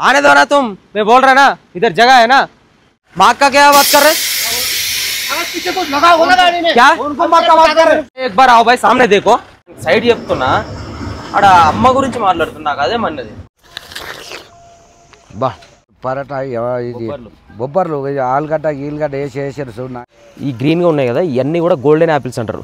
आने दो ना तुम, मैं बोल रहा ना इधर जगह है ना। माँ का क्या बात कर रहे? पीछे कुछ लगा हो लगा नहीं क्या उनको माँ का बात कर रहे? एक बार आओ भाई सामने देखो సైడ్ చెప్తున్నా ఆడ అమ్మ గురించి మాట్లాడుతున్నా నాకు అదే మన్నది బా పరాటా ఇది బొబ్బర్లు ఆలుగడ్డ గీలుగడ్డ వేసేసారు చూడ ఈ గ్రీన్గా ఉన్నాయి కదా ఇవన్నీ కూడా గోల్డెన్ యాపిల్స్ అంటారు.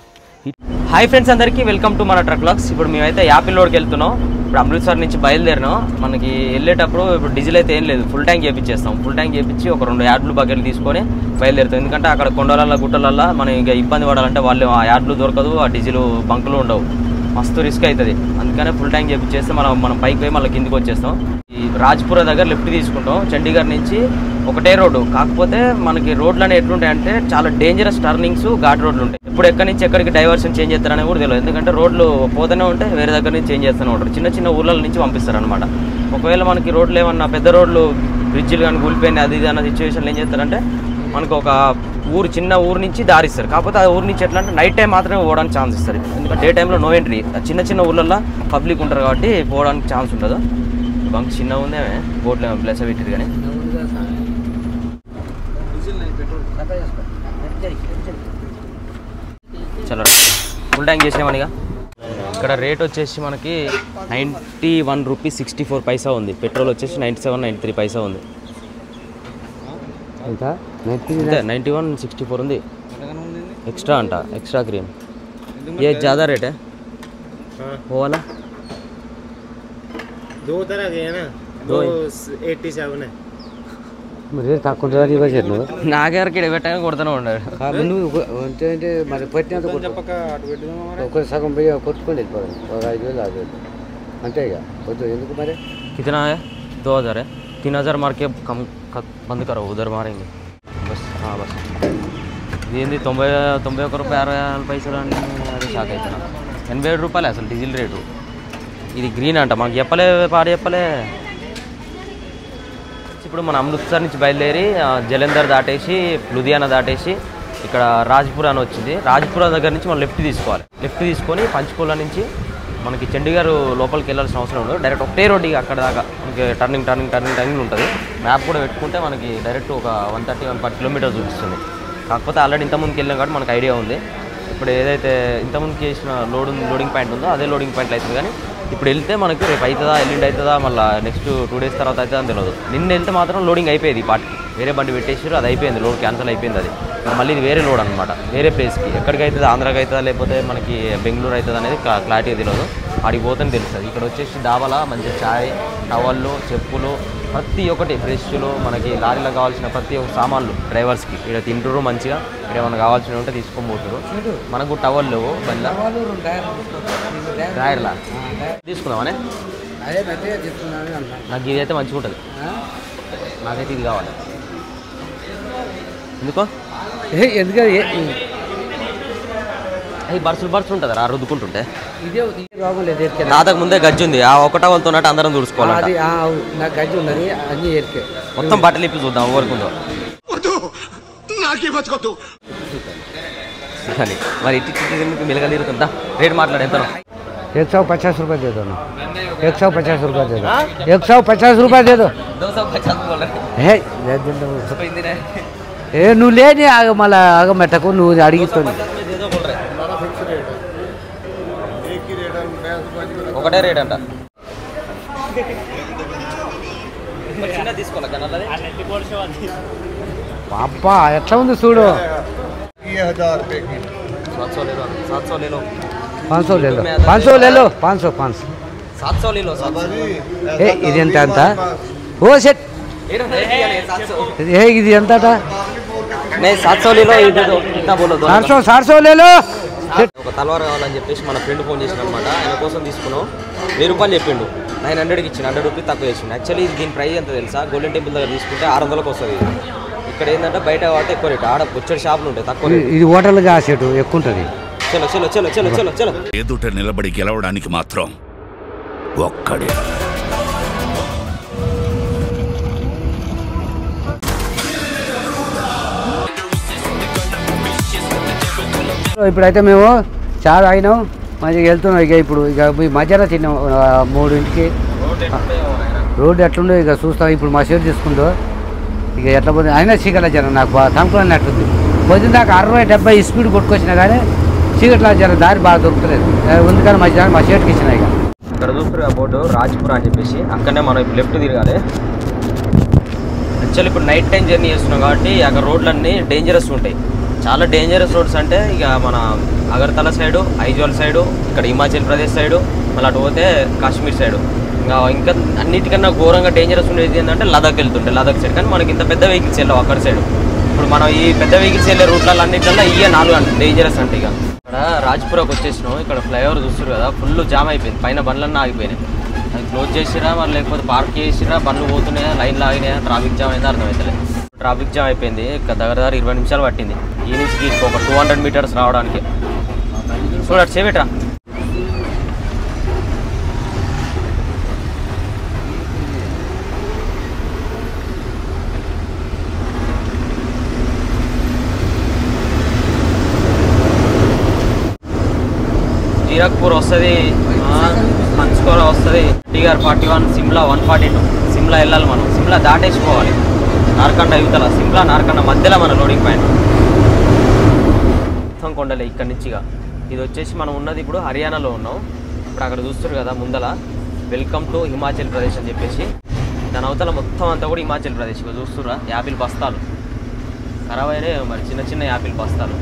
హాయ్ ఫ్రెండ్స్ అందరికీ వెల్కమ్ టు మన ట్రక్ వ్లాగ్స్. ఇప్పుడు మేమైతే యాపిల్ రోడ్కి వెళ్తున్నాం. ఇప్పుడు అమృత్సర్ నుంచి బయలుదేరినాం. మనకి వెళ్ళేటప్పుడు ఇప్పుడు డీజిల్ అయితే ఏం లేదు, ఫుల్ ట్యాంక్ చేయించేస్తాం. ఫుల్ ట్యాంక్ చేయించి ఒక 2 యార్డులు బకెట్లు తీసుకొని బయలుదేరుతాం. ఎందుకంటే అక్కడ కొండలల్లో గుట్టలల్లో మనం ఇంకా ఇబ్బంది పడాలంటే వాళ్ళు ఆ యార్డులు దొరకదు, ఆ డీజిల్ బంకులు ఉండవు, మస్తు రిస్క్ అవుతుంది. అందుకనే ఫుల్ ట్యాంక్ చేయించేస్తే మనం పైకి పోయి మళ్ళీ కిందికి వచ్చేస్తాం. ఈ రాజ్పుర దగ్గర లెఫ్ట్ తీసుకుంటాం. చండీగఢ్ నుంచి ఒకటే రోడ్డు, కాకపోతే మనకి రోడ్లు ఎట్లుంటాయంటే చాలా డేంజరస్ టర్నింగ్స్, ఘాట్ రోడ్లు ఉంటాయి. ఇప్పుడు ఎక్కడి నుంచి ఎక్కడికి డైవర్షన్ చేంజ్ చేస్తారని కూడా తెలియదు. ఎందుకంటే రోడ్లు పోతూనే ఉంటాయి, వేరే దగ్గర నుంచి చేంజ్ చేస్తూనే ఉంటారు. చిన్న చిన్న ఊర్ల నుంచి పంపిస్తారు అనమాట. ఒకవేళ మనకి రోడ్లు ఏమన్నా పెద్ద రోడ్లు బ్రిడ్జిలు కానీ కూలిపోయినాయి అది ఇది అన్న సిచ్యువేషన్లో ఏం చేస్తారంటే మనకు ఒక చిన్న ఊరు నుంచి దారిస్తారు. కాకపోతే ఆ ఊరు నుంచి ఎట్లా అంటే నైట్ టైం మాత్రమే పోవడానికి ఛాన్స్ ఇస్తారు. ఎందుకంటే డే టైంలో నో ఎంట్రీ. చిన్న చిన్న ఊళ్ళల్లో పబ్లిక్ ఉంటారు కాబట్టి పోవడానికి ఛాన్స్ ఉండదు. బంక్ చిన్నగా ఉందే, బోట్లు ప్లస్ పెట్టారు కానీ చలో ఫుల్ ట్యాంక్ చేసామని. ఇక్కడ రేట్ వచ్చేసి మనకి 91 రూపీస్ 64 పైసా ఉంది. పెట్రోల్ వచ్చేసి 97, 93 పైసా ఉంది. 91, 64 ఉంది. एक्स्ट्रा अंटा, एक्स्ट्रा क्रीम ये ज़्यादा रेट है वो वाला. 2 तरह के है ना, 87 है. రేట్ తక్కువ బడ్జెట్ నువ్వు నాగేరికి పెట్టగా కొడుతూనే ఉన్నాడు. నువ్వు అంటే మరి పెట్టినంత ఒక సగం పోయి కొట్టుకొని వెళ్ళిపోవాలి. ఒక 5,000 6,000 అంతే ఇక వద్దు ఎందుకు మరి. कितना है? 2,000 है. 3,000 मार के कम बंद करो, उधर मारेंगे बस. हाँ बस ఇది 91 రూపాయలు 60 పైసలు అని అది షాక్ అవుతున్నా. 87 రూపాయలు అసలు డీజిల్ రేటు. ఇది గ్రీన్ అంట, మాకు చెప్పలే, పాడు చెప్పలే. ఇప్పుడు మన అమృత్సర్ నుంచి బయలుదేరి జలంధర్ దాటేసి లుధియానా దాటేసి ఇక్కడ రాజ్పురా అని వచ్చింది. రాజ్పురా దగ్గర నుంచి మనం లెఫ్ట్ తీసుకోవాలి. లెఫ్ట్ తీసుకొని పంచకుల నుంచి మనకి చండీగఢ్ లోపలికి వెళ్ళాల్సిన అవసరం ఉండదు. డైరెక్ట్ ఒకటే రోడ్డు అక్కడ దాకా మనకి టర్నింగ్ ఉంటుంది. మ్యాప్ కూడా పెట్టుకుంటే మనకి డైరెక్ట్ ఒక 130-140 కిలోమీటర్స్ చూపిస్తుంది. కాకపోతే ఆల్రెడీ ఇంతకుముందుకు వెళ్ళాం కాబట్టి మనకు ఐడియా ఉంది. ఇప్పుడు ఏదైతే ఇంతకుముందుకు చేసిన లోడింగ్ పాయింట్ ఉందో అదే లోడింగ్ పాయింట్ అవుతుంది. కానీ ఇప్పుడు వెళ్తే మనకి రేపు అవుతుందా ఎల్లుండి అవుతుందా మళ్ళీ నెక్స్ట్ 2 డేస్ తర్వాత అవుతుందా అని తెలియదు. నిన్న వెళ్తే మాత్రం లోడింగ్ అయిపోయింది. ఈ పార్టీకి వేరే బండి పెట్టేసారు, అది అయిపోయింది, లోడ్ క్యాన్సిల్ అయిపోయింది. అది మళ్ళీ ఇది వేరే లోడ్ అనమాట, వేరే ప్లేస్కి. ఎక్కడికి అవుతుంది, ఆంధ్రాకి అవుతుందా లేకపోతే మనకి బెంగళూరు అవుతుందా అనేది క్లారిటీ తెలియదు. ఆడికి పోతేనే తెలుస్తుంది. ఇక్కడ వచ్చేసి డాబాలా మంచి చాయ్, టవళ్ళు, చెప్పులు, ప్రతి ఒక్కటి ఫ్రెష్లు, మనకి లారీలో కావాల్సిన ప్రతి ఒక్క సామాన్లు డ్రైవర్స్కి ఇక్కడ తింటారు మంచిగా. ఇక్కడ ఏమైనా కావాల్సినవి ఉంటే తీసుకొని పోతారు. మనకు టవళ్ళు బండ్ల డ్రైవర్లా తీసుకుందామనే. నాకు ఇది అయితే మంచిగా ఉంటుంది, నాకైతే ఇది కావాలి. ఎందుకో ఎందుకంటే అది బర్సులు ఉంటుంది రా రుద్దుకుంటుంటే. నాదకు ముందే గజ్జి ఉంది, ఆ ఒక టవల్తో ఉన్నట్టు అందరం తుడుచుకోవాలి. నాకు గజ్జి ఉన్నది అన్ని ఎరికే. మొత్తం బట్టలు ఇప్పి చూద్దాం ఎవరికుందో కానీ. మరి ఇట్టి మిలగా తిరుగుతుందా? రేట్ మాట్లాడు ఎంత? 150 रुपये दे दो ना. 150 रुपये दे दो. 150 रुपये दे दो. 250 ఏ నువ్వు లేని ఆగ మళ్ళీ ఆగమెట్టకు, నువ్వు అడిగిస్తుంది ఒకటే రేట్ అంట. అబ్బా ఎట్లా ఉంది చూడు. 700 ले लो. 500 ले लो. 500 ले लो. 500 700 ले लो. ఏ ఇది ఎంత అంత? ఓ సెట్ ఏ ఇది ఎంత? नहीं 700 ले लो. इतना बोलो 400 ले लो. ఒక తలవారు కావాలని చెప్పేసి మన ఫ్రెండ్ ఫోన్ చేసిన అనమాట. ఆయన కోసం తీసుకున్నాం. 1000 రూపాయలు చెప్పిండు, 900కి ఇచ్చిన. 100 రూపీస్ తక్కువ చేసిండు. యాక్చువల్లీ దీని ప్రైస్ ఎంత తెలుసా? గోల్డెన్ టెంపుల్ దగ్గర తీసుకుంటే 600కి వస్తుంది. ఇక్కడ ఏంటంటే బయట కాబట్టి ఎక్కువ రేట్, ఆడ బొచ్చడి షాపులు ఉంటాయి తక్కువ. ఇది హోటల్గా సెట్ ఎక్కువ ఉంటుంది. చలో చలో చలో చలో చలో చలో. ఎదుట నిలబడి గెలవడానికి మాత్రం ఒక్కడే. ఇప్పుడైతే మేము చాలా అయినాం, మంచిగా వెళ్తున్నాం. ఇక ఇప్పుడు ఇక మధ్యాహ్నం తిన్నాం 3ంటికి. రోడ్డు ఎట్లుండో ఇక చూస్తాం. ఇప్పుడు మా షేర్ తీసుకుందో ఇక ఎట్లా పోతుంది అయినా చీకట్లా జనం నాకు తనుకున్నట్టుంది. పొద్దున్న దాకా 60-70 స్పీడ్ కొట్టుకొచ్చినా కానీ చీకట్లా జనం దారి బాగా దొరుకుతలేదు. ఉంది కానీ మా షేర్కి ఇచ్చిన ఇక. ఇక్కడ చూస్తారు బోర్డు రాజ్పుర అని చెప్పేసి, అక్కడనే మనం ఇప్పుడు లెఫ్ట్ తిరగాలి. యాక్చువల్లీ ఇప్పుడు నైట్ టైం జర్నీ చేస్తున్నాం కాబట్టి అక్కడ రోడ్లన్నీ డేంజరస్ ఉంటాయి. చాలా డేంజరస్ రోడ్స్ అంటే ఇక మన అగర్తల సైడు, ఐజాల్ సైడు, ఇక్కడ హిమాచల్ ప్రదేశ్ సైడు, మళ్ళీ అటు పోతే కాశ్మీర్ సైడు. ఇంకా అన్నిటికన్నా ఘోరంగా డేంజరస్ ఉండేది ఏంటంటే లదాఖ్ వెళ్తుంటే లదాఖ్ సైడ్. కానీ మనకి ఇంత పెద్ద వెహికల్స్ వెళ్ళావు అక్కడ సైడ్. ఇప్పుడు మనం ఈ పెద్ద వెహికల్స్ వెళ్ళే రూట్లలో అన్నింటిలో ఇయే 4 డేంజరస్ అంటే. ఇక ఇక్కడ రాజ్పురకు వచ్చేసినాం. ఇక్కడ ఫ్లైఓవర్ చూస్తారు కదా, ఫుల్ జామ్ అయిపోయింది. పైన బండ్లన్నీ ఆగిపోయినాయి. అది క్లోజ్ చేసిరా మరి లేకపోతే పార్క్ చేసిరా, బండ్లు పోతున్నాయా, లైన్లు ఆగినాయా, ట్రాఫిక్ జామ్ అయితే అర్థమవుతలేదు. ట్రాఫిక్ జామ్ అయిపోయింది. దగ్గర 20 నిమిషాలు పట్టింది ఈ నుంచి ఒక 200 మీటర్స్ రావడానికి. చూడ చేపెట్రా. జీరక్పూర్ వస్తుంది, పంచుకోర వస్తుంది, టీఆర్ 41, సిమ్లా 142. సిమ్లా వెళ్ళాలి మనం. సిమ్లా దాటేసిపోవాలి. నార్కండ యువతల సిమ్లా నార్కండ మధ్యలో మన లోడింగ్ పాయింట్. మొత్తం కొండలే ఇక్కడి నుంచి. ఇది వచ్చేసి మనం ఉన్నది ఇప్పుడు హర్యానాలో ఉన్నాం. ఇప్పుడు అక్కడ చూస్తారు కదా ముందల వెల్కమ్ టు హిమాచల్ ప్రదేశ్ అని చెప్పేసి, దాని అవతల మొత్తం అంతా కూడా హిమాచల్ ప్రదేశ్. చూస్తురా యాపిల్ బస్తాలు ఖరాబ్ అయినాయి మరి, చిన్న చిన్న యాపిల్ బస్తాలు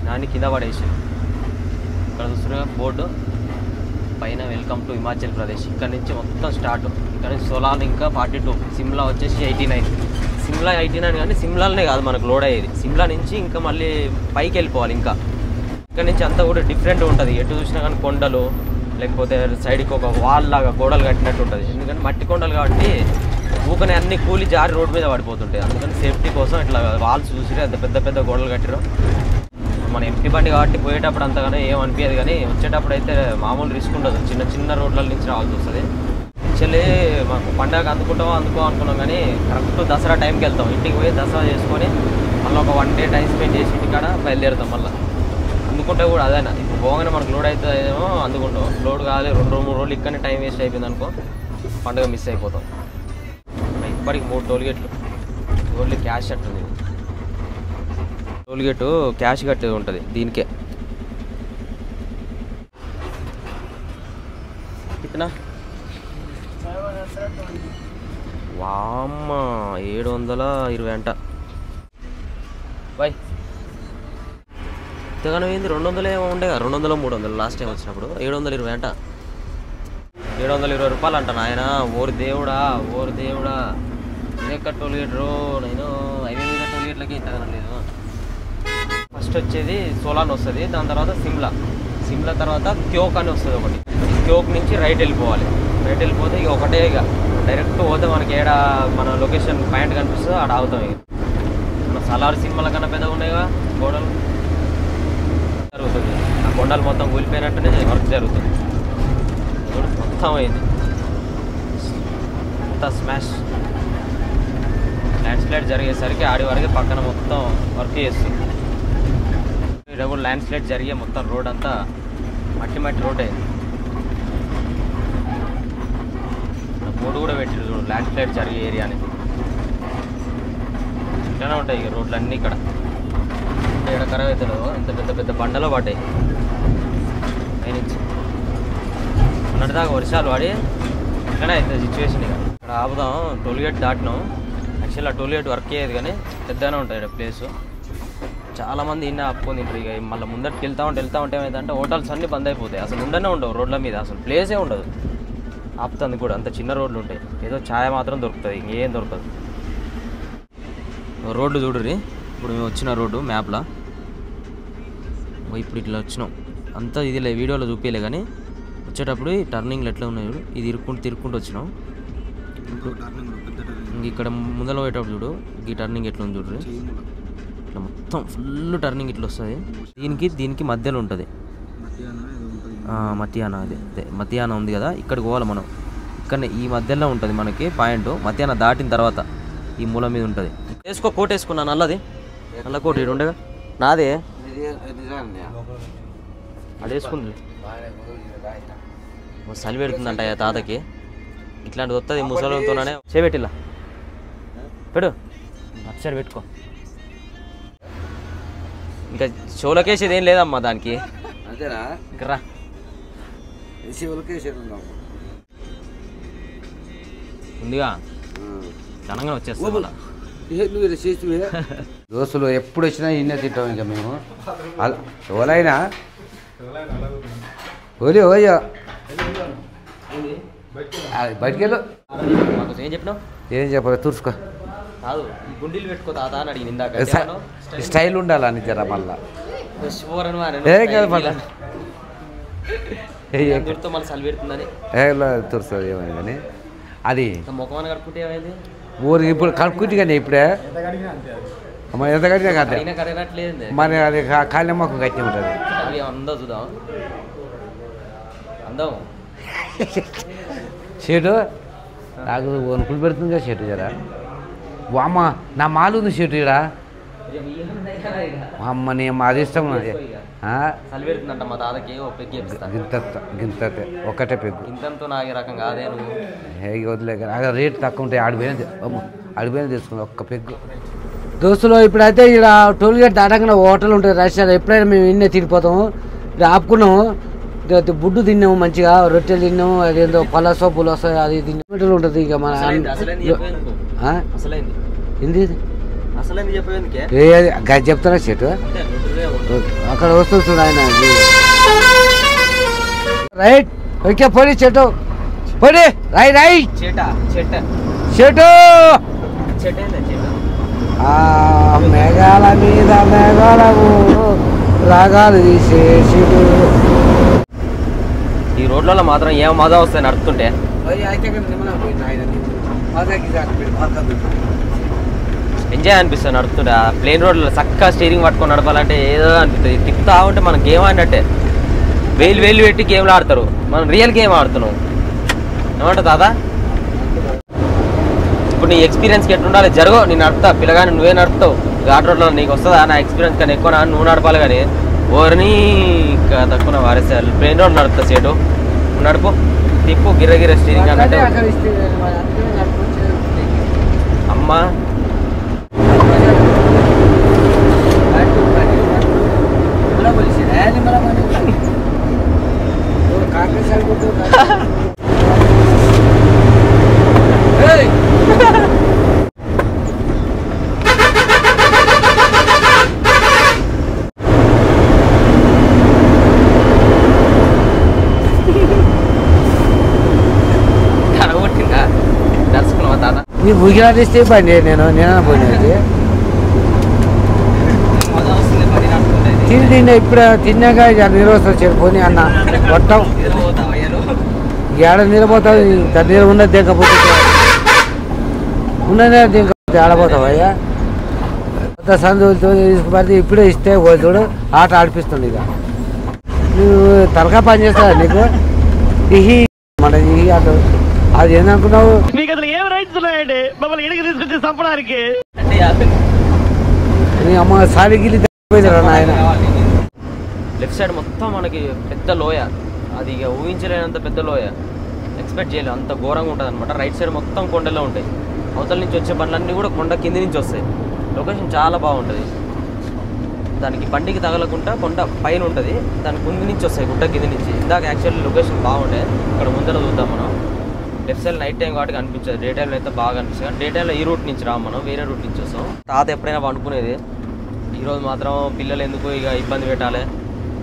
దాన్ని కింద పడేసి. ఇక్కడ చూస్తున్నా బోర్డు పైన వెల్కమ్ టు హిమాచల్ ప్రదేశ్. ఇక్కడ నుంచి మొత్తం స్టార్ట్. ఇక్కడ నుంచి సోలాన్ ఇంకా 42, సిమ్లా వచ్చేసి 89. సిమ్లా 89 కానీ సిమ్లాలోనే కాదు మనకు లోడ్ అయ్యేది. సిమ్లా నుంచి ఇంకా మళ్ళీ పైకి వెళ్ళిపోవాలి. ఇంకా ఇక్కడ నుంచి అంతా కూడా డిఫరెంట్ ఉంటుంది. ఎటు చూసినా కానీ కొండలు, లేకపోతే సైడ్కి ఒక వాల్ లాగా గోడలు కట్టినట్టు ఉంటుంది. ఎందుకంటే మట్టి కొండలు కాబట్టి ఊకనే అన్ని కూలి జారి రోడ్డు మీద పడిపోతుంటాయి. అందుకని సేఫ్టీ కోసం ఇట్లా వాల్స్ చూసి అంత పెద్ద పెద్ద గోడలు కట్టిరు. మన ఎంపీ బండి కాబట్టి పోయేటప్పుడు అంతగానే ఏం అనిపించదు, కానీ వచ్చేటప్పుడు అయితే మామూలు రిస్క్ ఉండదు. చిన్న చిన్న రోడ్ల నుంచి రావాల్సి వస్తుంది. యాక్చువల్లీ మాకు పండగ అందుకుంటామో అనుకున్నాం, కానీ కరెక్ట్ దసరా టైంకి వెళ్తాం. ఇంటికి పోయి దసరా చేసుకొని మళ్ళీ ఒక 1 డే టైం స్పెండ్ చేసి ఇంటికాడ బయలుదేరుతాం. మళ్ళీ అందుకుంటే కూడా అదేనా ఇప్పుడు పోగానే మనకు లోడ్ అవుతుందేమో అందుకుంటాం. లోడ్ కావాలి 2-3 రోజులు ఇక్కడనే టైం వేస్ట్ అయిపోయింది అనుకో, పండుగ మిస్ అయిపోతాం. ఇప్పటికి 3 టోల్గేట్లు. ఓన్లీ క్యాష్ అట్టుంది. టోల్గేట్ క్యాష్ కట్టేది ఉంటుంది దీనికే. ఇతనా వామ్మ 720 అంట. బాయ్ ఇంతగానో ఏంది 200 ఏమో ఉండేగా, 200-300 లాస్ట్ టైం వచ్చినప్పుడు. 720 అంట. 720 రూపాయలు అంట నాయన. ఓరి దేవుడా ఇది ఎక్కడ టోల్గేట్ నేను హైవే మీద టోల్గేట్లకి ఇంతగానో లేదు. ఫస్ట్ వచ్చేది సోలాన్ వస్తుంది, దాని తర్వాత సిమ్లా తర్వాత క్యోక్ అని వస్తుంది ఒకటి. క్యోక్ నుంచి రైట్ వెళ్ళిపోవాలి. రైట్ వెళ్ళిపోతే ఇక ఒకటే, ఇక డైరెక్ట్ పోతే మనకి ఏడ మన లొకేషన్ పాయింట్ కనిపిస్తుందో ఆడ ఆగుతాం. ఇక మన సలార్ సినిమాల కన్నా పెద్దగా ఉన్నాయిగా గోడలు. జరుగుతుంది ఆ కొండలు మొత్తం కూలిపోయినట్టునే వర్క్ జరుగుతుంది. మొత్తం అయింది అంతా స్మాష్. ల్యాండ్ స్లైడ్ జరిగేసరికి ఆడి వరకు పక్కన మొత్తం వర్క్ చేస్తుంది. ఇక్కడ కూడా ల్యాండ్ స్లైడ్ జరిగే మొత్తం రోడ్ అంతా మట్టి రోడ్ అయింది. బోర్డు కూడా పెట్టారు చూడు, ల్యాండ్ స్లైడ్ జరిగే ఏరియా అనేది. ఇట్లానే ఉంటాయి ఇక రోడ్లు అన్నీ. ఇక్కడ ఇక్కడ ఖరాబ్ అవుతాడు. ఇంత పెద్ద పెద్ద బండలో పడ్డాయి పైనుంచి. మొన్నటిదాకా వర్షాలు పడి ఇట్లానే అవుతుంది సిచ్యువేషన్. ఇక ఇక్కడ ఆపుదాం. టోల్గేట్ దాటినాం. యాక్చువల్లీ ఆ టోల్గేట్ వర్క్ అయ్యేది కానీ పెద్దగానే ఉంటుంది ఇక్కడ ప్లేసు. చాలామంది ఇన్న ఆపుకొని తింటారు. ఇక మళ్ళీ ముందరికి వెళ్తూ ఉంటే ఏమైందంటే హోటల్స్ అన్నీ బంద్ అయిపోతాయి. అసలు ఉండనే ఉండవు రోడ్ల మీద, అసలు ప్లేసే ఉండదు. ఆపుతుంది కూడా, అంత చిన్న రోడ్లు ఉంటాయి. ఏదో ఛాయ మాత్రం దొరుకుతుంది, ఇంకేం దొరకదు. రోడ్లు చూడుర్రి. ఇప్పుడు మేము వచ్చిన రోడ్డు మ్యాప్లో ఇప్పుడు ఇట్లా వచ్చినాం. అంతా ఇది వీడియోలో చూపించలే కానీ వచ్చేటప్పుడు ఈ టర్నింగ్లు ఎట్లా ఉన్నాయి చూడు. ఇది తిరుక్కుంటూ వచ్చినాం. ఇక్కడ ముందర పోయేటప్పుడు చూడు ఈ టర్నింగ్ ఎట్లా ఉంది చూడ్రి. ఇట్లా మొత్తం ఫుల్ టర్నింగ్ ఇట్లా వస్తుంది. దీనికి మధ్యలో ఉంటుంది మతియానా. అదే మతియానా ఉంది కదా, ఇక్కడికి పోవాలి మనం. ఇక్కడనే ఈ మధ్యలో ఉంటుంది మనకి పాయింట్. మతియానా దాటిన తర్వాత ఈ మూల మీద ఉంటుంది. వేసుకో, కోట్ వేసుకున్నా నల్లది. నల్ల కోట్ ఇటు ఉండగా నాదే అది వేసుకుంది. చలి పెడుతుందంట తాతకి. ఇట్లాంటిది వస్తుంది ముసలితోనే చేపెట్టిలా పెడు అటు సైడ్ పెట్టుకో ఇంకా షోలకేసేది ఏం లేదమ్మా దానికి అంతేనా ఇంకా రా ఉందిగా ఘనంగా వచ్చేస్తాం మళ్ళా దోస్తులు ఎప్పుడు వచ్చినా ఇన్నే తింటాం ఇంకా మేము ఎవరైనా ఓలి ఓయ్యా బయటికి వెళ్ళు మాకు ఏం చెప్పినావు ఏం చెప్పాలి తుడుచుకో కాదు ఈ గుండీలు పెట్టుకో తాత అని అడిగింది ఇందాక స్టైల్ ఉండాలని జర మళ్ళా మళ్ళీ చలి పెడుతుందని తుడుస్తుంది ఏమని కానీ అది ముఖం అని కడుపుకుంటే ఏమైంది ఊరికి ఇప్పుడు కడుక్కుంటే కానీ ఇప్పుడే ఎంత కట్టినా కదా కడగట్లేదు మరి అది కాళ్ళ మొక్కం కట్టి ఉంటుంది అవి అందో చూద్దాం అందం షేటు నాకు వణుకులు పెడుతుంది కదా షేటు జరా అమ్మ నా మాలు ఉంది షేటు ఇక్కడ అమ్మ నీ అది ఇష్టం చలి పెడుతుందంట మా తాతకి ఓ పెగ్గి చెప్తాను గింత ఒక్కటే పెగ్గు ఇంతంతో నాగే రకం కాదే నువ్వు హేగి వదిలే కానీ రేట్ తక్కువ ఉంటాయి ఆడిపోయిన తీసుకుంది ఒక్క పెగ్గు దోస్తులు ఇప్పుడైతే ఇక్కడ టోల్ గేట్ దాటకుండా హోటల్ ఉంటుంది రష్యాలో ఎప్పుడైనా మేము ఇన్నే తిరిగిపోతాము ఇప్పుడు ఆపుకున్నాము బుడ్డు తిన్నాము మంచిగా రొట్టెలు తిన్నాము అదేందో పలాసో పులాసో అది తిన్నట్లు ఉంటుంది ఇక మన ఏంది చెప్తారా చెట్టు అక్కడ వస్తుంది ఆయన రైట్ ఓకే పొడి చెట్టు పొడి రైట్ చెట్టు మేఘాల మీద మేఘాలము రాగాలు తీసేసిడు ఈ రోడ్లలో మాత్రం ఏం మజా వస్తాయి నడుపుతుంటే ఎంజాయ్ అనిపిస్తుంది నడుపుతుంటే ఆ ప్లేన్ రోడ్లో చక్కగా స్టీరింగ్ పట్టుకొని నడపాలంటే ఏదో అనిపిస్తుంది తిప్పుతా ఉంటే మనం గేమ్ ఆడినట్టే వేలు పెట్టి గేమ్లు ఆడతారు మనం రియల్ గేమ్ ఆడుతున్నాం ఏమంటావు తాత ఇప్పుడు నీ ఎక్స్పీరియన్స్కి ఎట్లుండాలి జరగో నేను నడుపుతా పిల్లగాని నువ్వే నడుపుతావు ఘాట్ రోడ్లో నీకు వస్తుందా నా ఎక్స్పీరియన్స్ కానీ ఎక్కువ నువ్వు నడపాలి కానీ ఓరిని ఇంకా తక్కువ వారేసారు ప్లేన్ రోడ్ నడుపుతా సేటు నడుపు తిప్పు గిర్రగిర స్టీరింగ్ అన్నట్టు అమ్మా నీ భూగిలా తీస్తే బండి నేను పోయినది తిన్నా ఇప్పుడు తిన్నాక నీరు వస్తుంది చెడిపోయి అన్న మొత్తం ఏడ నిలబోతావు నీరు ఉన్నది దిగకపోతే ఉన్నదే దిగకపోతే ఆడపోతావు అయ్యా కొత్త సందులతో తీసుకుపడితే ఇప్పుడే ఇస్తే చూడు ఆట ఆడిపిస్తుంది ఇక నువ్వు తలకా పని చేస్తావా నీకు ఇహి మన ఇహి ఆట అది ఏందనుకున్నావు మీకు అసలు ఏం రైట్స్ ఉన్నాయండి మమ్మల్ని ఇడికి తీసుకొచ్చి చంపడానికి నీ అమ్మ సాలిగిలి నాయన లెఫ్ట్ సైడ్ మొత్తం మనకి పెద్ద లోయ అది ఇక ఊహించలేనంత పెద్ద లోయ ఎక్స్పెక్ట్ చేయలేదు అంత ఘోరంగా ఉంటుంది అనమాట రైట్ సైడ్ మొత్తం కొండలో ఉంటాయి అవతల నుంచి వచ్చే బండ్లన్నీ కూడా కొండ కింది నుంచి వస్తాయి లొకేషన్ చాలా బాగుంటుంది దానికి బండికి తగలకుండా కొండ పైన ఉంటుంది దాని కింది నుంచి వస్తాయి గుట్ట కింది నుంచి ఇందాక యాక్చువల్లీ లొకేషన్ బాగుండే ఇక్కడ ముందర చూద్దాం మనం లెఫ్ట్ సైడ్ నైట్ టైం కాబట్టి కనిపించదు డే టైంలో అయితే బాగా అనిపిస్తుంది కానీ డే టైంలో ఈ రూట్ నుంచి రాము మనం వేరే రూట్ నుంచి వస్తాం తాత ఎప్పుడైనా పండుకునేది ఈరోజు మాత్రం పిల్లలు ఎందుకు ఇక ఇబ్బంది పెట్టాలి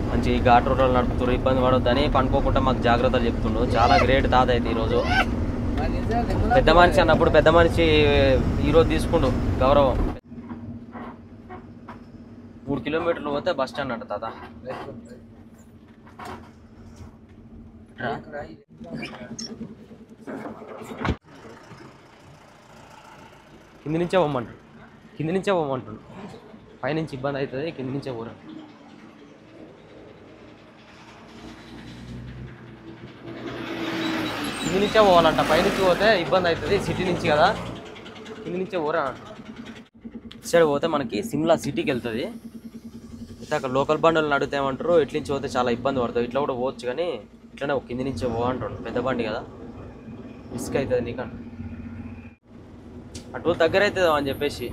మంచి ఘాట్ రోడ్లు నడుపుతారు ఇబ్బంది పడొద్దని పండుకోకుండా మాకు జాగ్రత్తలు చెప్తుండు చాలా గ్రేట్ తాత అయితే ఈరోజు పెద్ద మనిషి అన్నప్పుడు పెద్ద మనిషి ఈరోజు తీసుకుండు గౌరవం 3 కిలోమీటర్లు పోతే బస్ స్టాండ్ అంట తాత కింది నుంచే పోమంటాడు పైనుంచి ఇబ్బంది అవుతుంది కింది నుంచే పోరా కింది నుంచే పోవాలంట పైనుంచి పోతే ఇబ్బంది అవుతుంది సిటీ నుంచి కదా కింది నుంచే పోరా సైడ్ పోతే మనకి సిమ్లా సిటీకి వెళ్తుంది అయితే అక్కడ లోకల్ బండ్లు నడుతామంటారు ఇట్ల నుంచి పోతే చాలా ఇబ్బంది పడుతుంది ఇట్లా కూడా పోవచ్చు కానీ ఇట్లనే కింది నుంచే అంటాడు పెద్ద బండి కదా రిస్క్ అవుతుంది నీకంటే అటు దగ్గర అవుతుంది అని చెప్పేసి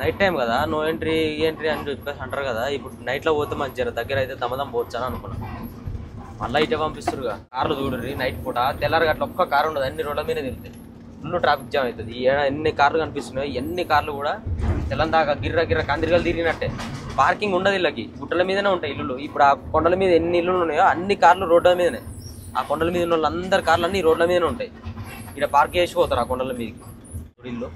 నైట్ టైం కదా నో ఎంట్రీ అని చెప్పేసి అంటారు కదా. ఇప్పుడు నైట్లో పోతే మంచి దగ్గర అయితే దమదం పోవచ్చు అని అనుకున్నాను. మళ్ళీ ఇటే పంపిస్తురుగా కార్లు చూడరు నైట్ పూట. తెల్లారి అట్లా ఒక్క కారు ఉండదు, అన్ని రోడ్ల మీద తిరుగుతాయి. ఫుల్ ట్రాఫిక్ జామ్ అవుతుంది. ఎన్ని కార్లు కనిపిస్తున్నాయి, ఎన్ని కార్లు కూడా తెల్లని దాకా గిర్ర కందిరిగలు తిరిగినట్టే. పార్కింగ్ ఉండదు ఇళ్ళకి, గుట్టల మీదనే ఉంటాయి ఇల్లులు. ఇప్పుడు ఆ కొండల మీద ఎన్ని ఇల్లులు ఉన్నాయో అన్ని కార్లు రోడ్ల మీదనే. ఆ కొండల మీద ఉన్న వాళ్ళందరి కార్లు అన్ని రోడ్ల మీదనే ఉంటాయి. ఇక్కడ పార్క్ చేసి పోతారు ఆ కొండల మీదకి. ఇల్లు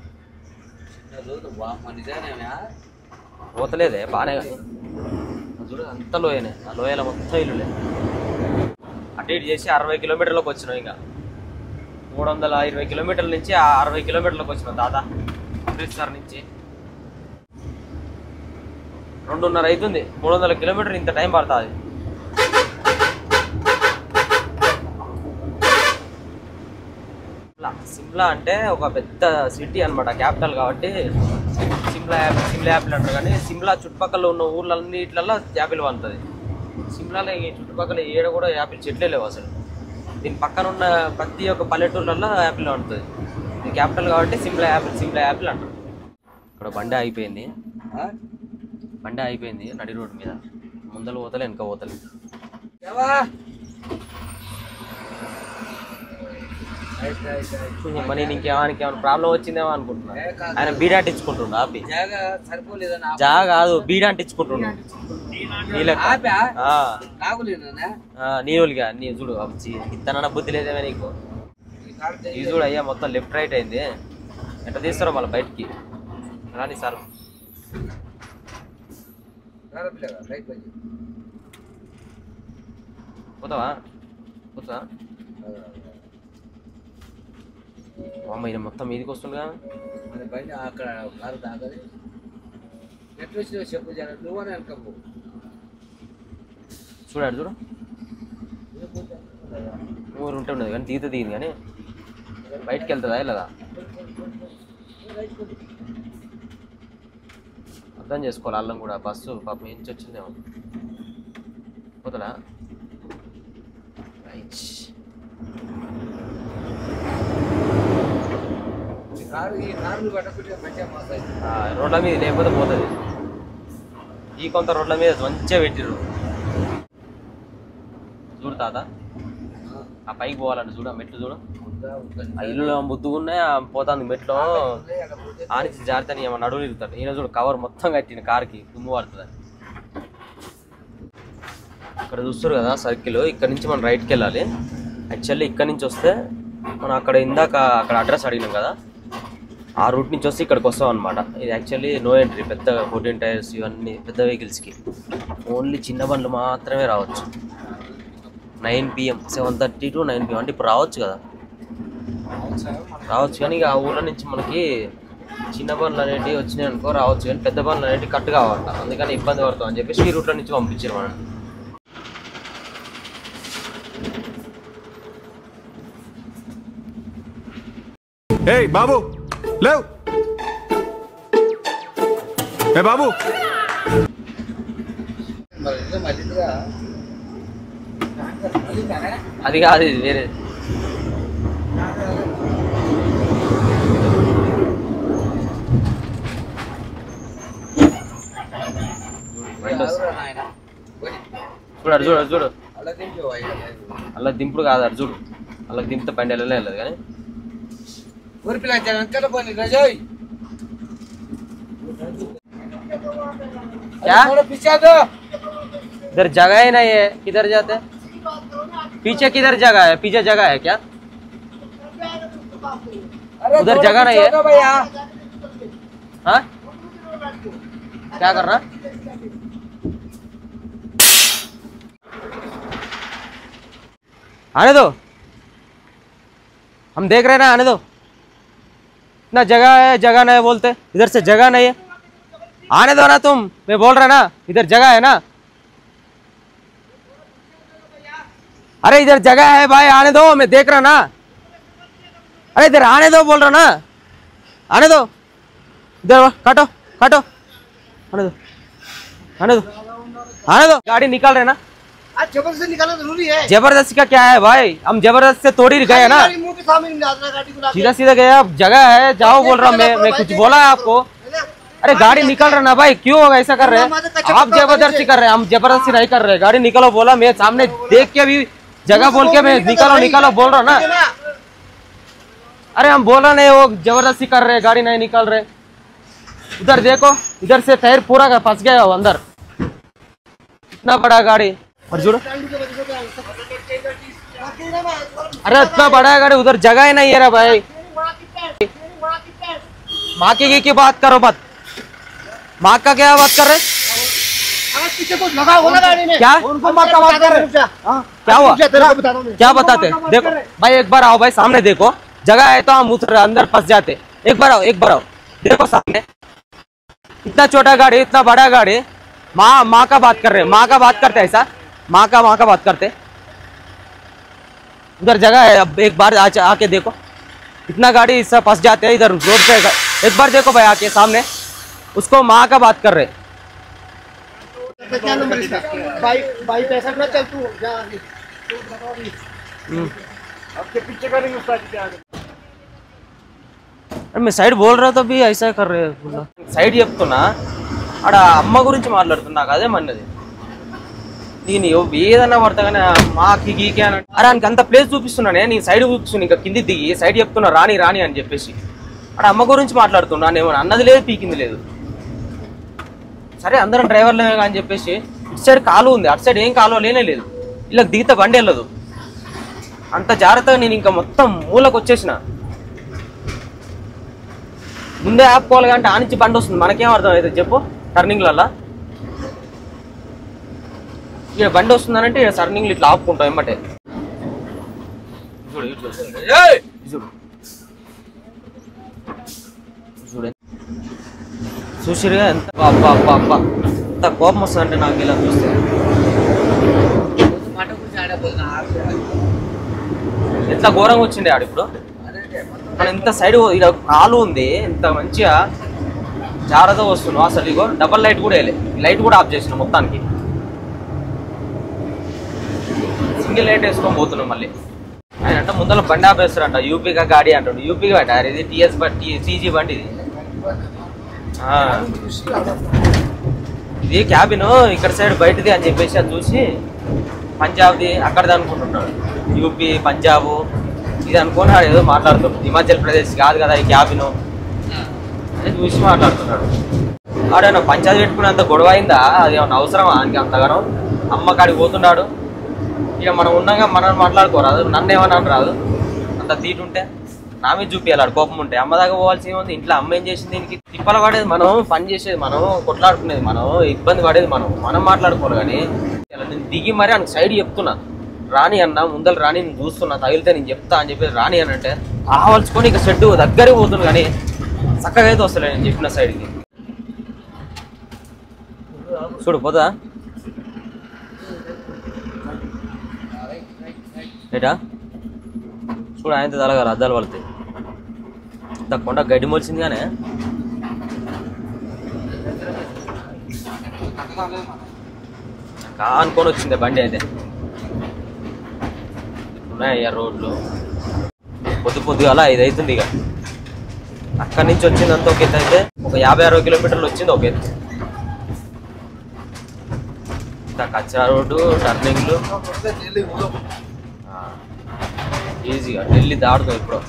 పోతలేదే బాగానే చూడు, అంత లోయనే. ఆ లోయల మొత్తం ఇల్లులే. అటు ఇటు చేసి 60 కిలోమీటర్లకు వచ్చినాం. ఇంకా 320 కిలోమీటర్ల నుంచి 60 కిలోమీటర్లకు వచ్చినాం దాదా. అమృత్సర్ నుంచి 2:30 అవుతుంది. 300 కిలోమీటర్ ఇంత టైం పడుతుంది. సిమ్లా అంటే ఒక పెద్ద సిటీ అనమాట, క్యాపిటల్ కాబట్టి సిమ్లా యాపిల్ అంటారు. కానీ సిమ్లా చుట్టుపక్కల ఉన్న ఊర్లన్నిట్లలో యాపిల్ పండుతుంది. సిమ్లాలో ఈ చుట్టుపక్కల ఏడ కూడా యాపిల్ చెట్లే లేవు అసలు. దీని పక్కన ఉన్న ప్రతి ఒక్క పల్లెటూర్లలో యాపిల్ పండుతుంది. ఇది క్యాపిటల్ కాబట్టి సిమ్లా యాపిల్ అంటారు. ఇక్కడ బండి అయిపోయింది నడి రోడ్డు మీద. ముందలు పోతలే వెనక పోతలే. మరి ఇంకేమైనా ప్రాబ్లం వచ్చిందేమో అనుకుంటున్నా. ఆయన బీడ్ అంటించుకుంటుండు ఆపి. జాగా కాదు, బీడ్ అంటించుకుంటుండు. నీళ్ళుగా నీ చూడు ఇంతనన్నా బుద్ధి లేదేమే నీకు. ఇది చూడు అయ్యా మొత్తం లెఫ్ట్ రైట్ అయింది. ఎట్లా తీస్తారో మళ్ళీ బయటికి రాని సార్. పోతావా అమ్మ ఈయన మొత్తం మీదికి వస్తుండగా. అక్కడ కారు తాగదు. ఎట్లా వచ్చినావు చెప్పు, నువ్వనే అనుకోవు. చూడు ఊరు ఉంటే ఉండదు కానీ దిగుతుంది కానీ బయటికి వెళ్తుందా వెళ్ళదా అర్థం చేసుకోవాలి. అల్లం కూడా బస్సు పాపం నుంచి వచ్చిందేమో. పోతలా రోడ్ల మీద లేకపోతే పోతుంది. ఈ కొంత రోడ్ల మీద మంచిగా పెట్టిర్రు చూడు తాత. ఆ పైకి పోవాలంటే చూడ మెట్లు చూడు. ఆ ఇల్లు ముద్దుగున్నాయి, పోతుంది మెట్లో ఆనిచి జారితే ఏమో నడువులు ఇరుగుతాడు. ఈయన చూడు కవర్ మొత్తం కట్టిన కార్కి దుమ్ము పడుతుంది. ఇక్కడ చూస్తారు కదా సర్కిల్. ఇక్కడ నుంచి మనం రైట్కి వెళ్ళాలి. యాక్చువల్లీ ఇక్కడ నుంచి వస్తే మనం అక్కడ అక్కడ అడ్రస్ అడిగినాం కదా, ఆ రూట్ నుంచి వస్తే ఇక్కడికి వస్తాం అనమాట. ఇది యాక్చువల్లీ నో ఎంట్రీ. పెద్ద 14 టైర్స్ ఇవన్నీ పెద్ద వెహికల్స్కి. ఓన్లీ చిన్న బండ్లు మాత్రమే రావచ్చు. 9 PM 7:30 to 9 PM అంటే ఇప్పుడు రావచ్చు కదా, రావచ్చు. కానీ ఇక ఆ ఊళ్ళ నుంచి మనకి చిన్న బండ్లు అనేటివి వచ్చినాయి అనుకో రావచ్చు, కానీ పెద్ద బండ్లు అనేటివి కట్ కావాలంట. అందుకని ఇబ్బంది పడతాం అని చెప్పేసి ఈ రూట్ల నుంచి పంపించారు మనం. ఏయ్ బాబు లేవ్, ఏ బాబు అది కాదు, ఇది వేరే. చూడు చూడు అలా దింపుడు కాదు అది చూడు. అలా దింపితే బండి వెళ్ళలేదు కానీ इधर जगह ही नहीं है, किधर जाते? पीछे किधर जगह है? पीछे जगह है क्या? उधर जगह नहीं है। हाँ क्या कर रहा? आने दो, हम देख रहे हैं ना, आने दो। इतना जगह है, जगह नहीं बोलते, इधर से जगह नहीं है, आने दो ना तुम। मैं बोल रहा ना इधर जगह है ना। अरे इधर जगह है भाई, आने दो, मैं देख रहा ना। अरे इधर आने दो बोल रहा ना, आने दो। इधर काटो काटो, आने दो आने दो आने दो। गाड़ी निकाल रहे ना, जबरदस्ती का क्या है भाई? हम जबरदस्ती से थोड़ी गए ना, सीधा सीधा गया, जगह है, जाओ बोल रहा हूँ मैं कुछ बोला है आपको? अरे गाड़ी निकल रहा ना भाई, क्यों ऐसा कर रहे हैं आप? जबरदस्ती कर रहे हैं, हम जबरदस्ती नहीं कर रहे। गाड़ी निकलो बोला, मैं सामने देख के भी जगह बोल के मैं निकलो निकलो बोल रहा ना। अरे हम बोला नहीं, वो जबरदस्ती कर रहे, गाड़ी नहीं निकल रहे। उधर देखो, इधर से टायर पूरा का फंस गया वो अंदर, इतना बड़ा गाड़ी। और जुड़ो, अरे इतना बड़ा गाड़ी, उधर जगह ही नहीं है रे भाई। माँ की बात करो मत, माँ का क्या बात कर रहे? पीछे कुछ लगा होगा गाड़ी में, क्या उनको माँ का बात कर रहे हैं। क्या हुआ? क्या बताते? देखो भाई, एक बार आओ भाई, सामने देखो, जगह है तो हम उतर अंदर फंस जाते। एक बार आओ, देखो सामने, इतना छोटा गाड़ी, इतना बड़ा गाड़ी, माँ का बात कर रहे, माँ का बात करते ऐसा, माँ का बात करते। उधर जगह है, अब एक बार आके देखो, इतना गाड़ी इससे फंस जाते हैं इधर रोड पे। एक बार देखो भाई आके सामने, उसको माँ का बात कर रहे। क्या नंबर इसका? बाई 65 ना, चल तू जा आगे। आपके पीछे करेंगे उस्ताद जी आगे। मैं సైడ్ బోల్ రहा तो भी ऐसा कर रहे हैं। సైడ్ చెప్తున్నా, ఆడ అమ్మ గురించి మాట్లాడుతున్నా, నాకు అదే మన్నది. నేను ఏదన్నా పడతా కానీ మాకి గీకే అని, అరే ఆయనకి అంత ప్లేస్ చూపిస్తున్నానే, నేను సైడ్ కూర్చుని ఇంకా కింది దిగి సైడ్ చెప్తున్నా రాని అని చెప్పేసి. ఆడ అమ్మ గురించి మాట్లాడుతున్నా, ఏమన్నా అన్నది లేదు, పీకింది లేదు. సరే అందరం డ్రైవర్లమే అని చెప్పేసి, ఇటు సైడ్ కాలు ఉంది, అటు సైడ్ ఏం కాలువ లేనే లేదు, ఇలా దిగితే బండి వెళ్ళదు. అంత జాగ్రత్తగా నేను ఇంకా మొత్తం మూలకు వచ్చేసిన. ముందే ఆపుకోవాలి అంటే ఆనించి బండి వస్తుంది, మనకేం అర్థం అవుతుంది చెప్పు? టర్నింగ్లల్లా ఇక బండి వస్తుందనంటే ఇక టర్నింగ్లు ఇట్లా ఆపుకుంటాం ఎమ్మటే. చూసిరుగా ఎంత అబ్బా ఎంత కోపం వస్తుందంటే నాకు ఇలా చూస్తే. ఎంత ఘోరంగా వచ్చిండే ఆడు ఇప్పుడు. మన ఇంత సైడ్ ఇలా కాలు ఉంది, ఇంత మంచిగా జాగ్రత్తగా వస్తున్నావు. అసలు ఇగో డబల్ లైట్ కూడా వేయలే, లైట్ కూడా ఆఫ్ చేసిన మొత్తానికి. సింగిల్ లైట్ వేసుకొని పోతున్నాం మళ్ళీ. ఆయన అంటే ముందర బండి ఆపేస్తారంట, యూపీగా గాడి అంటాడు. యూపీగా పెట్టారు, ఇది టీఎస్ బండి, సీజీ బండి ఇది. ఇది క్యాబిన్ ఇక్కడ సైడ్ బయటది అని చెప్పేసి అది చూసి పంజాబ్ది అక్కడది అనుకుంటున్నాడు. యూపీ పంజాబ్ ఇది అనుకుని ఆడు ఏదో మాట్లాడుతున్నాడు. హిమాచల్ ప్రదేశ్ కాదు కదా ఈ క్యాబిన్ అని చూసి మాట్లాడుతున్నాడు. ఆడేమన్నా పంచాయతీ పెట్టుకునేంత గొడవ అయిందా? అది ఏమన్నా అవసరమా ఆయనకి అంతగానో? అమ్మ కాడికి పోతున్నాడు, ఇక మనం ఉన్నాగా మనం మాట్లాడుకోరాదు, నన్ను ఏమన్నా రాదు. అంత తీటుంటే నా మీద చూపించాలి కోపం ఉంటే. అమ్మ దాకా పోవాల్సి ఏముంది? ఇంట్లో అమ్మ ఏం చేసింది? దీనికి తిప్పలు పడేది మనం, పని చేసేది మనం, కొట్లాడుకునేది మనం, ఇబ్బంది పడేది మనం మాట్లాడుకోవాలి. కానీ నేను దిగి మరి ఆయనకు సైడ్ చెప్తున్నా, రాని అన్న ముందర రాని, నేను చూస్తున్నా, తగిలితే నేను చెప్తా అని చెప్పేసి రాని అని అంటే కావాల్సుకొని ఇక షెడ్ దగ్గరే పోతుంది. కానీ చక్కగా అయితే వస్తలే నేను చెప్పిన సైడ్కి. చూడు పోదా ఏటా చూడు, ఆయనతో తలగాలి అద్దాలు పడతాయి. ఇంత కొండ గడ్డి మొలిసింది కానీ అనుకొని వచ్చింది బండి అయితే. ఉన్నాయ్యా రోడ్లు, పొద్దుగాల 5 అవుతుంది. ఇక అక్కడి నుంచి వచ్చిందంతా ఒక ఎత్తు అయితే, ఒక 50-60 కిలోమీటర్లు వచ్చింది ఒక ఎత్తు. ఇంత కచ్చా రోడ్డు, టర్నింగ్లు ఈజీగా ఢిల్లీ దాడుతాం. ఇప్పుడు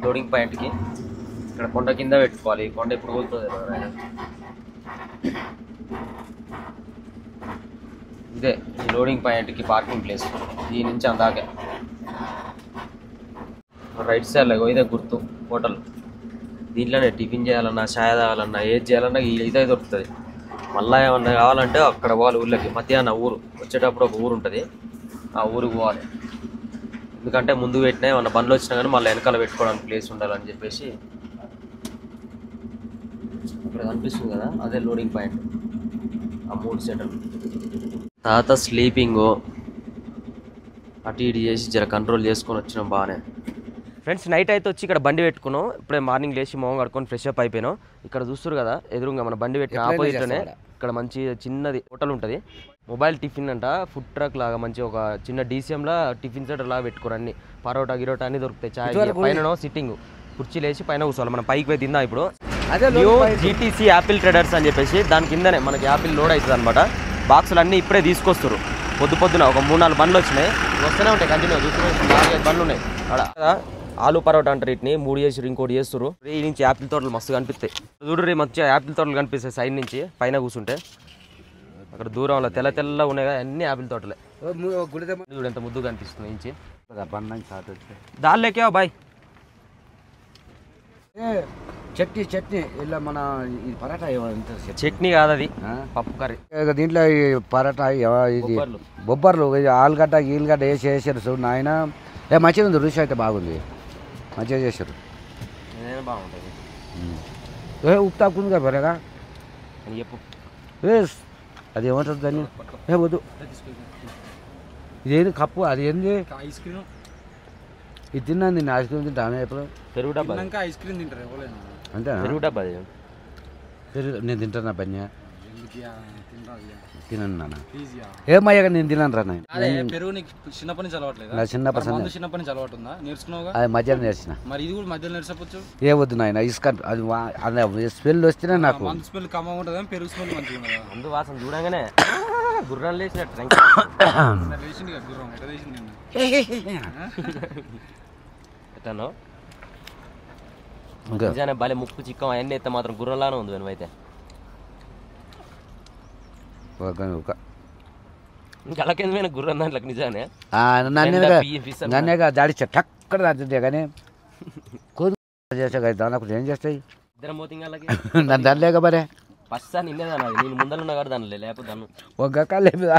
లోడింగ్ పాయింట్కి ఇక్కడ కొండ కింద పెట్టుకోవాలి. ఈ కొండ ఇప్పుడు కూలుతుంది. ఇదే ఈ లోడింగ్ పాయింట్కి పార్కింగ్ ప్లేస్. ఈ నుంచి అందాకే రైట్ సైడ్లో ఇదే గుర్తు హోటల్. దీంట్లోనే టిఫిన్ చేయాలన్నా, చాయ్ తాగాలన్నా, ఏది చేయాలన్నా ఇదే దొరుకుతుంది. మళ్ళీ ఏమన్నా కావాలంటే అక్కడ పోవాలి ఊళ్ళకి. మధ్యాహ్నం ఊరు వచ్చేటప్పుడు ఒక ఊరు ఉంటుంది, ఆ ఊరికి పోవాలి. ఎందుకంటే ముందు పెట్టినా ఏమన్నా బండ్లు వచ్చినా కానీ మళ్ళీ వెనకాల పెట్టుకోవడానికి ప్లేస్ ఉండాలని చెప్పేసి. ఇక్కడ కనిపిస్తుంది కదా, అదే లోడింగ్ పాయింట్. ఆ 3 సెంటర్ తర్వాత స్లీపింగు అటు ఇటు చేసి జర కంట్రోల్ చేసుకొని వచ్చినాం బాగానే. ఫ్రెండ్స్ నైట్ అయితే వచ్చి ఇక్కడ బండి పెట్టుకున్నాం. ఇప్పుడే మార్నింగ్ లేచి మొహం కడుకొని ఫ్రెష్ అప్ అయిపోయినాం. ఇక్కడ చూస్తారు కదా ఎదురుగా మన బండి పెట్టిన ఆపోజిట్లోనే ఇక్కడ మంచి చిన్నది హోటల్ ఉంటుంది. మొబైల్ టిఫిన్ అంట, ఫుడ్ ట్రక్ లాగా మంచి ఒక చిన్న డీసీఎంలా టిఫిన్ సెంటర్ లాగా పెట్టుకోరు. అన్ని పరోటా గిరోటా అన్ని దొరుకుతాయి. చాయ్ పైన సిట్టింగ్ కుర్చీ లేచి పైన కూర్చోవాలి. మనం పైకి పోయి తిందాం ఇప్పుడు. న్యూ జీటీసీ యాపిల్ ట్రేడర్స్ అని చెప్పేసి దాని కిందనే మనకి యాపిల్ లోడ్ అవుతుంది అనమాట. బాక్సులు అన్నీ ఇప్పుడే తీసుకొస్తారు. పొద్దున ఒక 3-4 బండ్లు వచ్చినాయి, వస్తూనే ఉంటాయి కంటిన్యూ. చూసుకుని 4-5 బండ్లు ఉన్నాయి అక్కడ. ఆలు పరోటా అంటారు వీటిని. 3 చేసి ఇంకోటి చేస్తారు. ఈ నుంచి యాపిల్ తోటలు మస్తు కనిపిస్తాయి. చూడు మంచిగా యాపిల్ తోటలు కనిపిస్తాయి సైడ్ నుంచి పైన కూర్చుంటే. అక్కడ దూరంలో తెల్ల ఉన్నాయి కదా, అన్ని యాపిల్ తోటలే. చూడు ఎంత ముద్దు కనిపిస్తుంది నుంచి. దాల్లోకే బాయ్ చట్నీ ఇలా మన పరాటా చట్నీ కాదు అది, పప్పు కర్రీ. దీంట్లో ఈ పరాటా ఇది బొబ్బర్లు, ఆలుగడ్డ గీలుగడ్డ వేసారు చూడు నాయన. మంచిగా ఉంది, రుచి అయితే బాగుంది, మంచిగా చేశారు. బాగుంటుంది. ఉప్పు తక్కువ బరగా చెప్పు. అది ఏమంటుంది దాన్ని? వద్దు, ఇదేంది కప్పు, అది ఏంది? Ice cream. ఇది తిన్నాను, నేను ఐస్ క్రీమ్ తింటాను ఎప్పుడు. పెరుగు డబ్బా ఐస్ క్రీమ్ తింటారు అంతే. పెరుగు డబ్బా పెరుగు నేను తింటాను పని తినను నాన్న. ఏమయ్యాక నేను తినను రా నేను. పెరుగు నీకు చిన్నప్పటి నుంచి అలవాట్లేదు? నా చిన్నప్పటి నుంచి అలవాటు ఉందా? నేర్చుకున్నావుగా? అది మధ్యాహ్నం నేర్చిన. మరి ఇది కూడా మధ్యలో నేర్చవచ్చు. ఏ వద్దు నాయన, ఇసుక అది స్మెల్ వస్తేనే నాకు. మందు స్మెల్ కమ్మ ఉంటుంది, పెరుగు స్మెల్ మంచిగా ఉండదు. ముందు వాసన చూడగానే గుర్రాలు లేచినట్టు గుర్రం ఎట్లా లేచింది? ఎట్టాను నిజానే బాలే ముక్కు చిక్కం అవన్నీ అయితే మాత్రం గుర్రంలానే ఉంది. నువ్వైతే ఇంకెళ్ళకేందుకు గుర్రం దాంట్లో నిజానే నన్నేగా దాడిచ్చా టక్కడ దాడితే కానీ కోదు చేసా కదా దానికి ఏం చేస్తాయి ఇద్దరం మోతింగాలకి. నన్ను దానిలేక మరే ఫస్ట్ నిన్నేదాన్ని, నేను ముందర ఉన్నా కూడా దాని లేకపోతే దాన్ని ఒక కాళ్ళు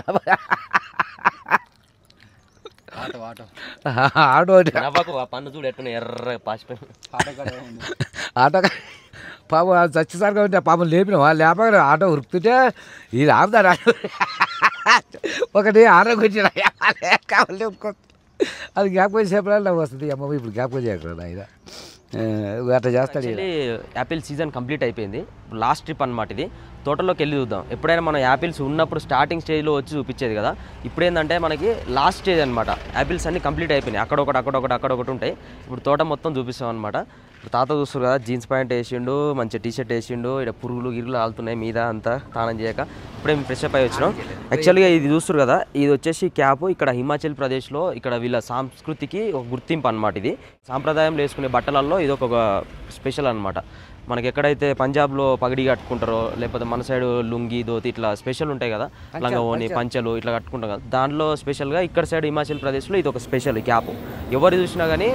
ఆటో నవ్వకు. ఆ పన్ను చూడు ఎట్టు ఎర్ర పాసిపోయి ఆటో పాపం చచ్చిసారిగా ఉంటే పాపం లేపిన లేపక ఆటో ఉరుకుతుంటే ఇది ఆపుతాడు. ఒకటి ఆరోగ్యం కావాలి అది జ్ఞాపకం సేపట్లో వస్తుంది. అమ్మ ఇప్పుడు జ్ఞాపకం చేయకూడదు ఆయన అట్లా చేస్తాడు. యాపిల్ సీజన్ కంప్లీట్ అయిపోయింది. లాస్ట్ ట్రిప్ అనమాట ఇది. తోటలోకి వెళ్ళి చూద్దాం. ఎప్పుడైనా మనం యాపిల్స్ ఉన్నప్పుడు స్టార్టింగ్ స్టేజ్లో వచ్చి చూపించేది కదా. ఇప్పుడు ఏంటంటే మనకి లాస్ట్ స్టేజ్ అనమాట. యాపిల్స్ అన్నీ కంప్లీట్ అయిపోయినాయి. అక్కడొకటి ఉంటాయి. ఇప్పుడు తోట మొత్తం చూపిస్తాం అనమాట. ఇప్పుడు తాత చూస్తారు కదా, జీన్స్ ప్యాంట్ వేసిండు, మంచి టీషర్ట్ వేసిండు. ఇక్కడ పురుగులు ఆలుతున్నాయి మీద అంతా స్నానం చేయక. ఇప్పుడే మేము ఫ్రెష్ అప్ అయి వచ్చినాం. యాక్చువల్గా ఇది చూస్తారు కదా, ఇది వచ్చేసి క్యాప్. ఇక్కడ హిమాచల్ ప్రదేశ్లో ఇక్కడ వీళ్ళ సంస్కృతికి ఒక గుర్తింపు అనమాట. ఇది సాంప్రదాయంలో వేసుకునే బట్టలలో ఇది ఒక స్పెషల్ అనమాట. మనకి ఎక్కడైతే పంజాబ్లో పగడి కట్టుకుంటారో, లేకపోతే మన సైడ్ లుంగి ధోతి ఇట్లా స్పెషల్ ఉంటాయి కదా, లంగవోని పంచలు ఇట్లా కట్టుకుంటాం కదా, దాంట్లో స్పెషల్గా ఇక్కడ సైడ్ హిమాచల్ ప్రదేశ్లో ఇది ఒక స్పెషల్ క్యాప్. ఎవరు చూసినా కానీ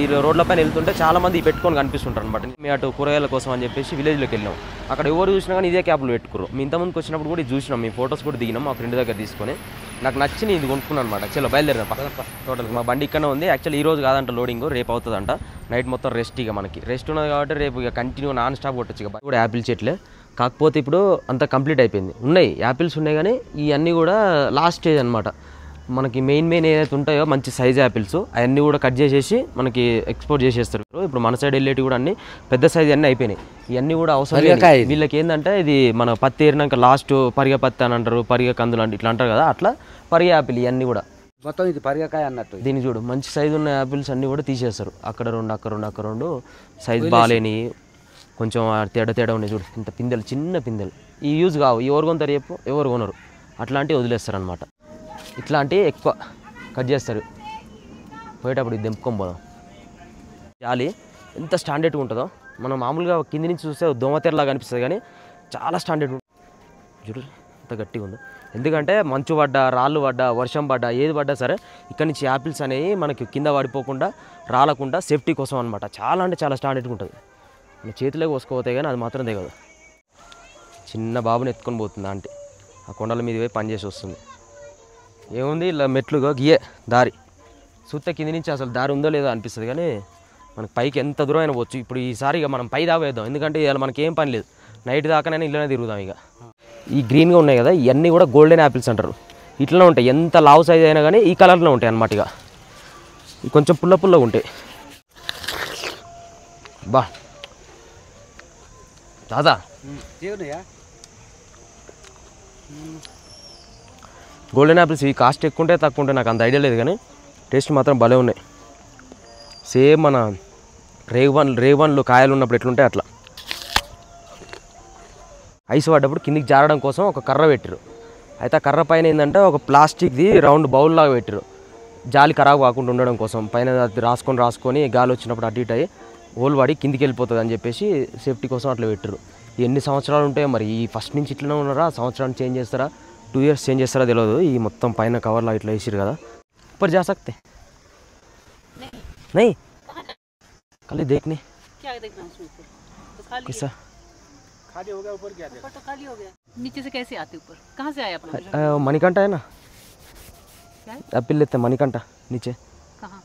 ఈ రోడ్ల పైన వెళ్తుంటే చాలామంది పెట్టుకొని కనిపిస్తుంటారు అనమాట. మేము అటు కూరగాయల కోసం అని చెప్పేసి విలేజ్లోకి వెళ్ళాం. అక్కడ ఎవరు చూసినా కానీ ఇదే క్యాప్లు పెట్టుకోరు. మీ ఇంతమందికి వచ్చినప్పుడు కూడా ఇది చూసినాం, మీ ఫొటోస్ కూడా దిగినాం మా ఫ్రెండ్ దగ్గర తీసుకొని. నాకు నచ్చింది, ఇది కొనుక్కున్నాను అనమాట. చలో బయలుదేరిన టోటల్. మా బండి ఇక్కడనే ఉంది. యాక్చువల్లీ ఈ రోజు కాదంట లోడింగ్, రేపు అవుతుందంట. నైట్ మొత్తం రెస్ట్. ఇక మనకి రెస్ట్ ఉన్నది కాబట్టి రేపు ఇక కంటిన్యూ నాన్ స్టాప్ కొట్టచ్చు. ఇక కూడా యాపిల్ చెట్లే, కాకపోతే ఇప్పుడు అంతా కంప్లీట్ అయిపోయింది. ఉన్నాయి యాపిల్స్ ఉన్నాయి కానీ ఇవన్నీ కూడా లాస్ట్ స్టేజ్ అనమాట. మనకి మెయిన్ ఏదైతే ఉంటాయో మంచి సైజ్ యాపిల్స్ అవన్నీ కూడా కట్ చేసేసి మనకి ఎక్స్పోర్ట్ చేసేస్తారు. ఇప్పుడు మన సైడ్ వెళ్ళేటి కూడా అన్ని పెద్ద సైజ్ అన్నీ అయిపోయినాయి. ఇవన్నీ కూడా అవసరం. వీళ్ళకి ఏంటంటే ఇది మన పత్తి ఏరినాక లాస్ట్ పరిగ పత్తి అని అంటారు, పరిగ కందులు అంటే ఇట్లా అంటారు కదా, అట్లా పరిగ యాపిల్ ఇవన్నీ కూడా మొత్తం ఇది పరిగకాయ అన్నట్టు. దీన్ని చూడు మంచి సైజు ఉన్న యాపిల్స్ అన్నీ కూడా తీసేస్తారు. అక్కడ రెండు సైజ్ బాగాలేని కొంచెం తేడా ఉన్నాయి. చూడు ఇంత పిందెలు, చిన్న పిందెలు. ఈ యూజ్ కావు. ఎవరు కొంటారు చెప్పు, ఎవరు కొనరు. అట్లాంటివి వదిలేస్తారు అనమాట. ఇట్లాంటివి ఎక్కువ కట్ చేస్తారు. పోయేటప్పుడు ఇది దింపుకొని పోదాం. జాలి ఎంత స్టాండర్డ్గా ఉంటుందో. మనం మామూలుగా కింది నుంచి చూస్తే దోమతెరలాగా అనిపిస్తుంది కానీ చాలా స్టాండర్డ్ ఉంటుంది. చూడు ఎంత గట్టిగా ఉందో. ఎందుకంటే మంచు పడ్డా, రాళ్ళు పడ్డా, వర్షం పడ్డా, ఏది పడ్డా సరే ఇక్కడ నుంచి యాపిల్స్ అనేవి మనకి కింద పడిపోకుండా రాలకుండా సేఫ్టీ కోసం అనమాట. చాలా అంటే చాలా స్టాండర్డ్గా ఉంటుంది. మన చేతిలోకి కోసుకోపోతాయి కానీ అది మాత్రం దిగదు. చిన్న బాబుని ఎత్తుకొని పోతుంది ఆంటీ. ఆ కొండల మీద పోయి పని చేసి వస్తుంది. ఏముంది ఇలా మెట్లుగా గియే దారి. చూస్తే కింది నుంచి అసలు దారి ఉందో లేదో అనిపిస్తుంది కానీ మనకి పైకి ఎంత దూరం అయినా పోవచ్చు. ఇప్పుడు ఈసారి ఇక మనం పై దాకా వేద్దాం. ఎందుకంటే ఇలా మనకి ఏం పని లేదు. నైట్ దాకానైనా ఇళ్ళనే తిరుగుదాం. ఇక ఈ గ్రీన్గా ఉన్నాయి కదా, ఇవన్నీ కూడా గోల్డెన్ యాపిల్స్ అంటారు. ఇట్లనే ఉంటాయి. ఎంత లావు సైజ్ అయినా కానీ ఈ కలర్లో ఉంటాయి అన్నమాట. ఇక కొంచెం పుల్లగా ఉంటాయి. బా దాదా గోల్డెన్ యాపిల్స్ ఇవి కాస్ట్ ఎక్కువ ఉంటే తక్కువ ఉంటే నాకు అంత ఐడియా లేదు, కానీ టేస్ట్ మాత్రం భలే ఉన్నాయి. సేమ్ మన రేగుబండ్లు కాయలు ఉన్నప్పుడు ఎట్లుంటాయి అట్లా. ఐస్ పడ్డప్పుడు కిందికి జారడం కోసం ఒక కర్ర పెట్టారు. అయితే ఆ కర్ర పైన ఏంటంటే ఒక ప్లాస్టిక్ది రౌండ్ బౌల్ లాగా పెట్టారు, జాలి ఖరాబ్ కాకుండా ఉండడం కోసం. పైన అది రాసుకొని గాలి వచ్చినప్పుడు అటు ఇటు అయ్యి హోల్ పడి కిందికి వెళ్ళిపోతుంది అని చెప్పేసి సేఫ్టీ కోసం అట్లా పెట్టారు. ఎన్ని సంవత్సరాలు ఉంటాయో మరి, ఈ ఫస్ట్ నుంచి ఇట్లనే ఉన్నారా, సంవత్సరాన్ని చేంజ్ చేస్తారా, 2 years చేంజ్ చేస్తారా తెలియదు. ఈ మొత్తం పైన కవర్లో ఇట్లా వేసారు కదా. ऊपर जा सकते नहीं खाली देखने क्या देखना उसमें ऊपर तो खाली कैसा खाली हो गया ऊपर, क्या ऊपर तो खाली हो गया। नीचे से कैसे आते ऊपर, कहाँ से आए अपना? मणिकंठा है ना, क्या है? एप्पल लेते हैं मणिकंठा नीचे कहाँ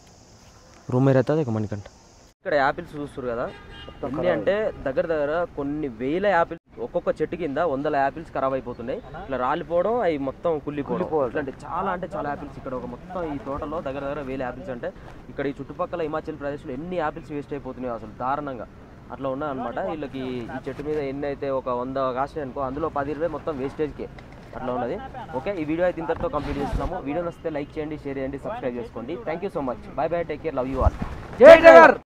రూమ్ में रहता है మణికంఠ. ఇక్కడ యాపిల్స్ చూస్తారు కదా, ఎన్ని అంటే దగ్గర కొన్ని వేల యాపిల్స్, ఒక్కొక్క చెట్టు కింద 100 యాపిల్స్ ఖరాబ్ అయిపోతున్నాయి. ఇట్లా రాలిపోవడం, అవి మొత్తం కుళ్ళిపోవడం. అంటే చాలా యాపిల్స్ ఇక్కడ ఒక మొత్తం ఈ తోటలో దగ్గర 1000 యాపిల్స్. అంటే ఇక్కడ ఈ చుట్టుపక్కల హిమాచల్ ప్రదేశ్లో ఎన్ని యాపిల్స్ వేస్ట్ అయిపోతున్నాయి అసలు దారుణంగా. అట్లా ఉన్నాయి అనమాట. వీళ్ళకి ఈ చెట్టు మీద ఎన్ని అయితే ఒక 100 కాసినాయి అనుకో, అందులో 10-20 మొత్తం వేస్టేజ్కే అట్లా ఉన్నది. ఓకే, ఈ వీడియో అయితే ఇంతటితో కంప్లీట్ చేస్తున్నాము. వీడియో నచ్చితే లైక్ చేయండి, షేర్ చేయండి, సబ్స్క్రైబ్ చేసుకోండి. Thank you so much. By by, take care, love you all. జై జగన్.